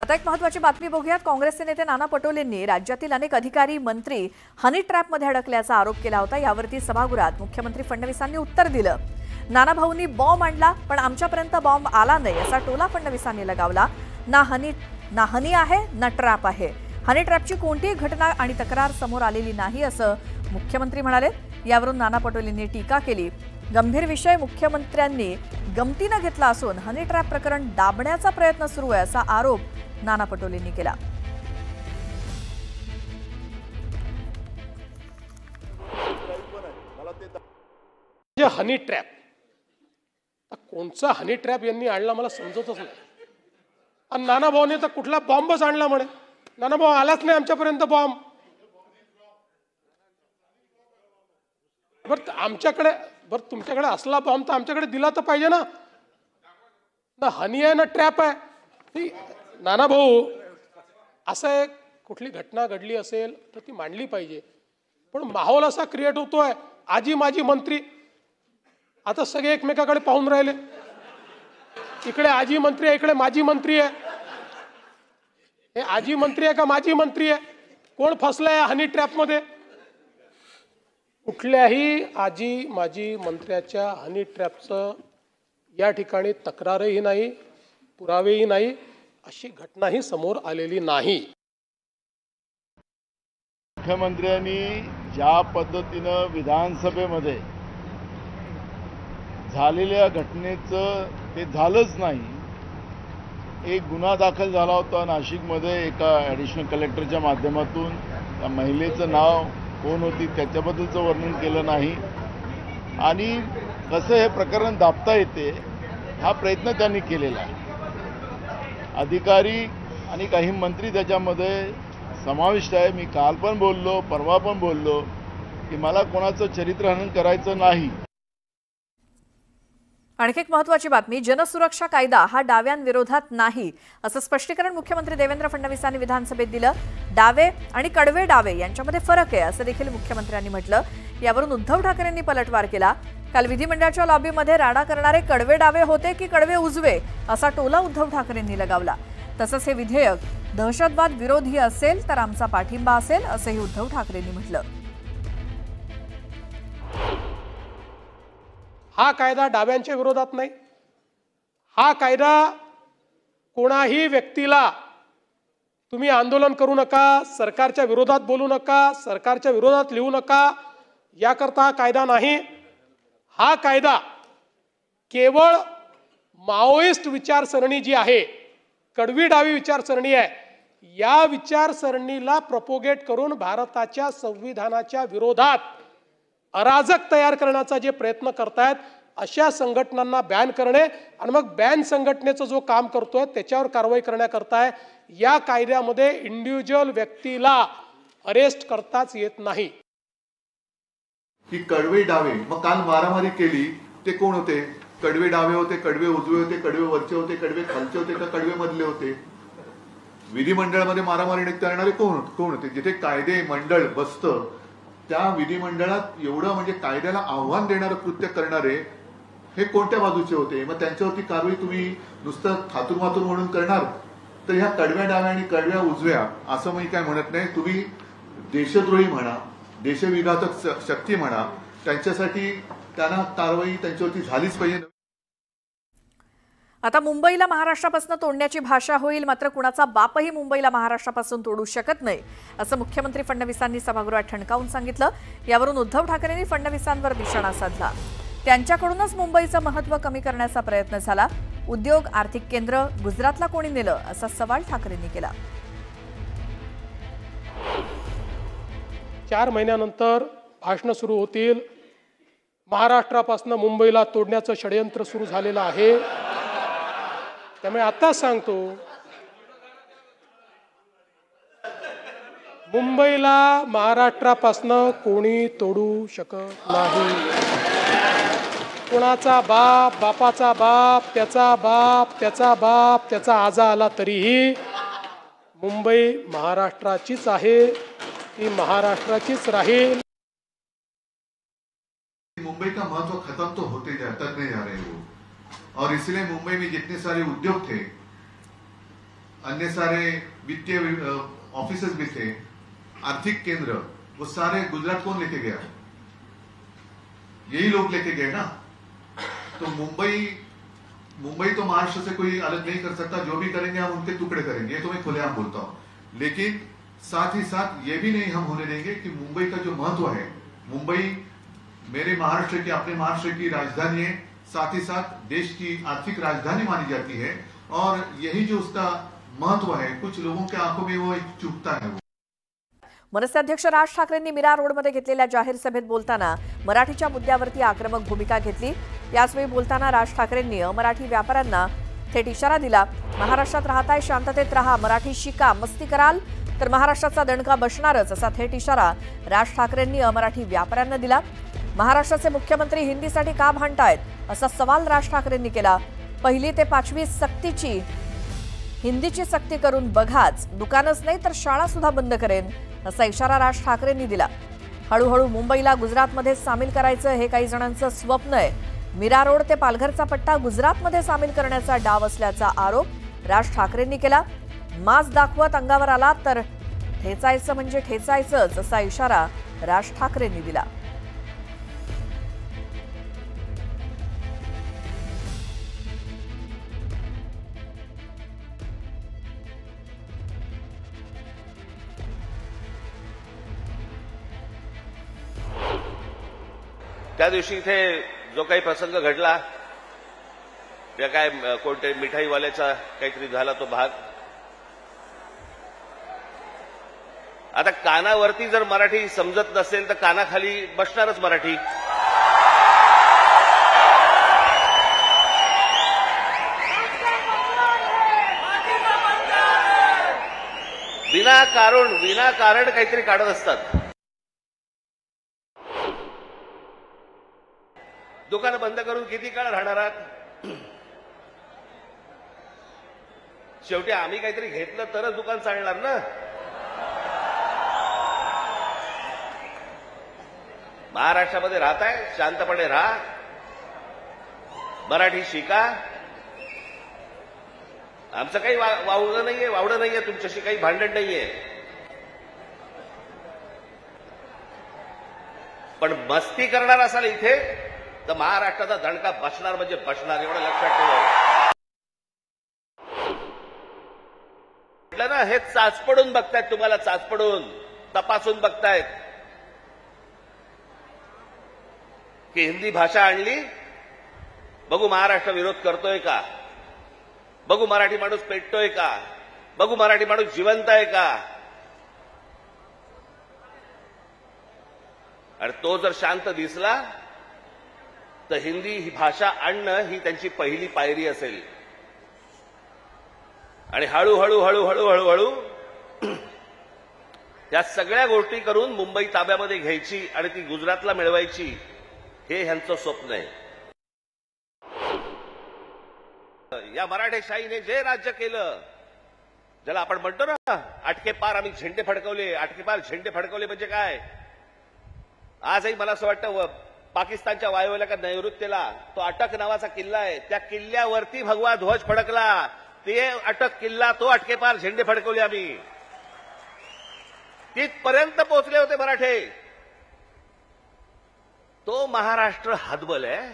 आता एक महत्त्वाची बातमी बघूयात। काँग्रेसचे नेते नाना पटोलेंनी राज्यातील अनेक अधिकारी मंत्री हनी ट्रॅपमध्ये अडकल्याचा आरोप केला होता। यावरती सभागृहात मुख्यमंत्री फडणवीसांनी उत्तर दिलं। नाना भाऊंनी बॉम्ब आणला पण आमच्यापर्यंत बॉम्ब आला नाही असा टोला फडणवीसांनी लगावला। ना हनी आहे ना ट्रॅप आहे। हनी ट्रॅपची कोणतीही घटना आणि तक्रार समोर आलेली नाही असं मुख्यमंत्री म्हणाले। यावरून नाना पटोलेंनी टीका केली। गंभीर विषय मुख्यमंत्र्यांनी गमतीने घेतला असून हनी ट्रॅप प्रकरण दाबण्याचा प्रयत्न सुरू आहे असा आरोप नाना पटोलेंनी केला। हनी ट्रॅप कोणचा हनी ट्रॅप यांनी आणला मला समजतच नाही। आणि नाना भाऊने तर कुठला बॉम्बच आणला म्हणे। नाना भाऊ आलाच नाही आमच्यापर्यंत बॉम्ब। बरं आमच्याकडे तुमच्याकडे असला बॉम्ब तर आमच्याकडे दिला तर पाहिजे ना। ना हनी आहे ना ट्रॅप आहे। नाना भाऊ असं एक कुठली घटना घडली असेल तर ती मांडली पाहिजे। पण माहोल असा क्रिएट होतोय आजी माजी मंत्री आता सगळे एकमेकाकडे पाहून राहिले। इकडे आजी मंत्री आहे इकडे माजी मंत्री आहे। हे आजी मंत्री आहे का माजी मंत्री आहे? कोण फसलाय हनी ट्रॅप मध्ये? कुठल्याही आजी माजी मंत्र्याच्या हनी ट्रॅपचं या ठिकाणी तक्रारही नाही पुरावेही नाही अशी घटनाही समोर आलेली नाही। मुख्यमंत्र्यांनी ज्या पद्धतीने विधानसभेमध्ये झालेल्या घटनेचं ते झालंच नाही। एक गुन्हा दाखल झाला होता नाशिकमध्ये एका ॲडिशनल कलेक्टरच्या माध्यमातून। त्या महिलेचं नाव कोण होती त्याच्याबद्दलचं वर्णन केलं नाही आणि कसं हे प्रकरण दाबता येते हा प्रयत्न त्यांनी केलेला आहे। अधिकारी आणि काही मंत्री त्याच्यामध्ये समाविष्ट आहे। मी काल पण बोललो परवा पण बोललो की मला कोणाचं चरित्रहनन करायचं नाही। आणखी एक महत्त्वाची बातमी, जनसुरक्षा कायदा हा डाव्यांविरोधात नाही असं स्पष्टीकरण मुख्यमंत्री देवेंद्र फडणवीसांनी विधानसभेत दिलं। डावे आणि कडवे डावे यांच्यामध्ये फरक आहे असं देखील मुख्यमंत्र्यांनी म्हटलं। यावरून उद्धव ठाकरेंनी पलटवार केला। काल विधिमंडळाच्या लॉबीमध्ये राडा करणारे कडवे डावे होते की कडवे उजवे असा टोला उद्धव ठाकरेंनी लगावला। तसंच हे विधेयक दहशतवाद विरोधी असेल तर आमचा पाठिंबा असेल असंही उद्धव ठाकरेंनी म्हटलं। हा कायदा डाव्यांच्या विरोधात नाही। हा कायदा कोणाही व्यक्तीला तुम्ही आंदोलन करू नका, सरकारच्या विरोधात बोलू नका, सरकारच्या विरोधात लिहू नका याकरता हा कायदा नाही। हा कायदा केवळ माओइस्ट विचारसरणी जी आहे कडवी डावी विचारसरणी आहे या विचारसरणीला प्रोपोगेट करून भारताच्या संविधानाच्या विरोधात अराजक तयार करण्याचा जे प्रयत्न करतायत अशा संघटनांना बॅन करणे आणि मग बॅन संघटनेचं जो काम करतोय त्याच्यावर कारवाई करण्याकरता आहे। या कायद्यामध्ये इंडिव्हिज्युअल व्यक्तीला अरेस्ट करताच येत नाही। की कडवे डावे मग काल मारामारी केली ते कोण होते? कडवे डावे होते, कडवे उजवे होते, कडवे वरचे होते, कडवे खालचे होते का कडवे मधले होते? विधिमंडळामध्ये मारामारी करणारे कोण होते? जिथे कायदे मंडळ बसतं त्या विधिमंडळात एवढं म्हणजे कायद्याला आव्हान देणारं कृत्य करणारे हे कोणत्या बाजूचे होते? मग त्यांच्यावरती कारवाई तुम्ही नुसतं थातुरमातुर म्हणून करणार? तर ह्या कडव्या डाव्या आणि कडव्या उजव्या असं मी काय म्हणत नाही। तुम्ही देशद्रोही म्हणा, देशविघातक शक्ती म्हणा, त्यांच्यासाठी त्यांना कारवाई त्यांच्यावरती झालीच पाहिजे। आता मुंबईला महाराष्ट्रापासून तोडण्याची भाषा होईल मात्र कुणाचा बापही मुंबईला महाराष्ट्रापासून तोडू शकत नाही असं मुख्यमंत्री फडणवीसांनी सभागृहात ठणकावून सांगितलं। यावरून उद्धव ठाकरेंनी फडणवीसांवर निशाणा साधला। त्यांच्याकडूनच मुंबईचं महत्त्व कमी करण्याचा प्रयत्न झाला। उद्योग आर्थिक केंद्र गुजरातला कोणी नेलं असा सवाल ठाकरेंनी केला। 4 महिन्यानंतर भाषण सुरू होतील। महाराष्ट्रापासून मुंबईला तोडण्याचं षडयंत्र सुरू झालेलं आहे। त्यामुळे आता सांगतो मुंबईला महाराष्ट्रापासून कोणी तोडू शकत नाही। कोणाचा बाप, बापाचा बाप, त्याचा बाप, त्याचा बाप, त्याचा आजा आला तरीही मुंबई महाराष्ट्राचीच आहे, ती महाराष्ट्राचीच राहील। मुंबई का महत्व खत्म तो होते तक नहीं जा रहे वो, और इसलिए मुंबई में जितने सारे उद्योग थे अन्य सारे वित्तीय ऑफिसेस भी थे, आर्थिक केंद्र, वो सारे गुजरात कौन लेके गया? यही लोग लेके गए ना। तो मुंबई तो महाराष्ट्र से कोई अलग नहीं कर सकता। जो भी करेंगे हम उनके टुकड़े करेंगे, ये तो मैं खुलेआम बोलता हूं। लेकिन साथ ही साथ ये भी नहीं हम होने देंगे कि मुंबई का जो महत्व है, मुंबई मेरे महाराष्ट्र की, अपने महाराष्ट्र की राजधानी है, साथ ही साथ देश की आर्थिक राजधानी मानी जाती है, और यही जो उसका महत्व है, कुछ लोगों के आंखों में वो एक चुभता है। मनसे अध्यक्ष राज ठाकरेंनी मीरा रोडमध्ये घेतलेल्या जाहीर सभेत बोलताना मराठीच्या मुद्द्यावरती आक्रमक भूमिका घेतली। याचवेळी बोलताना राज ठाकरेंनी अमराठी व्यापाऱ्यांना थेट इशारा दिला, महाराष्ट्रात राहताय, शांततेत राहा, मराठी शिका, मस्ती कराल तर महाराष्ट्राचा दणका बसणारच, असा थेट इशारा राज ठाकरेंनी अमराठी व्यापाऱ्यांना दिला। महाराष्ट्राचे मुख्यमंत्री हिंदीसाठी का भांडतायत, असा सवाल राज ठाकरेंनी केला। 1ली ते 5वी सक्तीची हिंदीची सक्ती करून बघाच, दुकानच नाही तर शाळा सुद्धा बंद करेन, असा इशारा राज ठाकरेंनी दिला। हळूहळू मुंबईला गुजरातमध्ये सामील करायचं हे काही जणांचं स्वप्न आहे। मीरा रोड ते पालघरचा पट्टा गुजरातमध्ये सामील करण्याचा डाव असल्याचा आरोप राज ठाकरेंनी केला। मास दाखवत अंगावर आला तर ठेचायचं म्हणजे ठेचायचंच, असा इशारा राज ठाकरेंनी दिला। त्या दिवशी इथे जो काही प्रसंग घडला, या काय कोणते मिठाईवाल्याचा काहीतरी झाला तो भाग, आता कानावरती जर मराठी समजत नसेल तर कानाखाली बसणारच मराठी। विनाकारण काहीतरी काढत असतात। दुकानं बंद करून किती काळ राहणार आहात? शेवटी आम्ही काहीतरी घेतलं तरच दुकान चालणार ना। महाराष्ट्रामध्ये राहताय, शांतपणे राहा, मराठी शिका। आमचं काही वावडं नाहीये, तुमच्याशी काही भांडण नाहीये, पण मस्ती करणार असाल इथे तर महाराष्ट्राचा दणका बसणार म्हणजे बसणार, एवढं लक्षात ठेवा। म्हटलं ना, हे चाचपडून बघतायत, तुम्हाला चाचपडून तपासून बघतायत की हिंदी भाषा आणली, बघू महाराष्ट्र विरोध करतोय का, बघू मराठी माणूस पेटतोय का, बघू मराठी माणूस जिवंत आहे का। आणि तो जर शांत दिसला तर हिंदी ही भाषा आणणं ही त्यांची पहिली पायरी असेल। आणि हळूहळू या सगळ्या गोष्टी करून मुंबई ताब्यामध्ये घ्यायची आणि ती गुजरातला मिळवायची, हे ह्यांचं स्वप्न आहे। या मराठेशाहीने जे राज्य केलं, ज्याला आपण म्हणतो ना अटके पार आम्ही झेंडे फडकवले, अटके पार झेंडे फडकवले म्हणजे काय? आजही मला असं वाटतं पाकिस्तानच्या वायव्येला का नैऋत्येला तो अटक नावाचा किल्ला आहे, त्या किल्ल्यावरती भगवा ध्वज फडकला, ते अटक किल्ला, तो अटकेपार झेंडे फडकवले आम्ही, तिथपर्यंत पोहोचले होते मराठे। तो महाराष्ट्र हतबल आहे,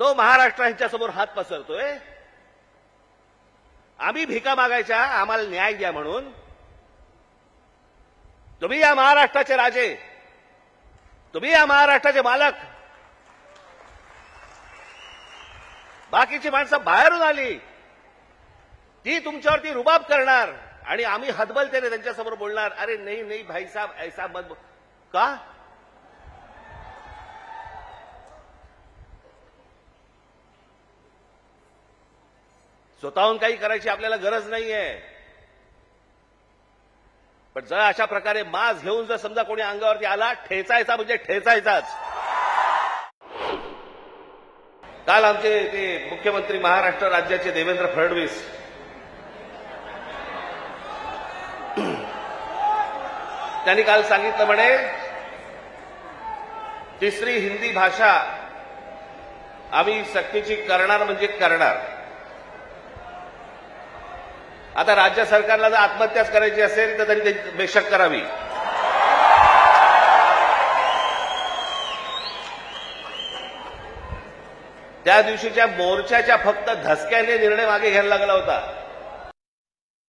तो महाराष्ट्र यांच्यासमोर हात पसरतोय। आम्ही भिका मागायच्या, आम्हाला न्याय द्या म्हणून। तुम्ही या महाराष्ट्राचे राजे, तुम्ही या महाराष्ट्राचे मालक, बाकीची माणसं बाहेरून आली, ती तुमच्यावरती रुबाब करणार आणि आम्ही हतबलतेने त्यांच्यासमोर बोलणार, अरे नहीं नहीं भाई साहब ऐसा मत का? स्वतःहून काही करायची आपल्याला गरज नाहीये, पण जर अशा प्रकारे मास घेऊन जर समजा कोणी अंगावरती आला, ठेचायचा म्हणजे ठेचायचाच। काल आमचे ते मुख्यमंत्री महाराष्ट्र राज्याचे देवेंद्र फडणवीस त्यांनी काल सांगितलं, म्हणे तिसरी हिंदी भाषा आम्ही सक्तीची करणार म्हणजे करणार। आता राज्य सरकारला जर आत्महत्याच करायची असेल तर तरी त्यांची बेशक करावी. त्या दिवशीच्या मोर्चाच्या फक्त धसक्याने निर्णय मागे घ्यायला लागला होता.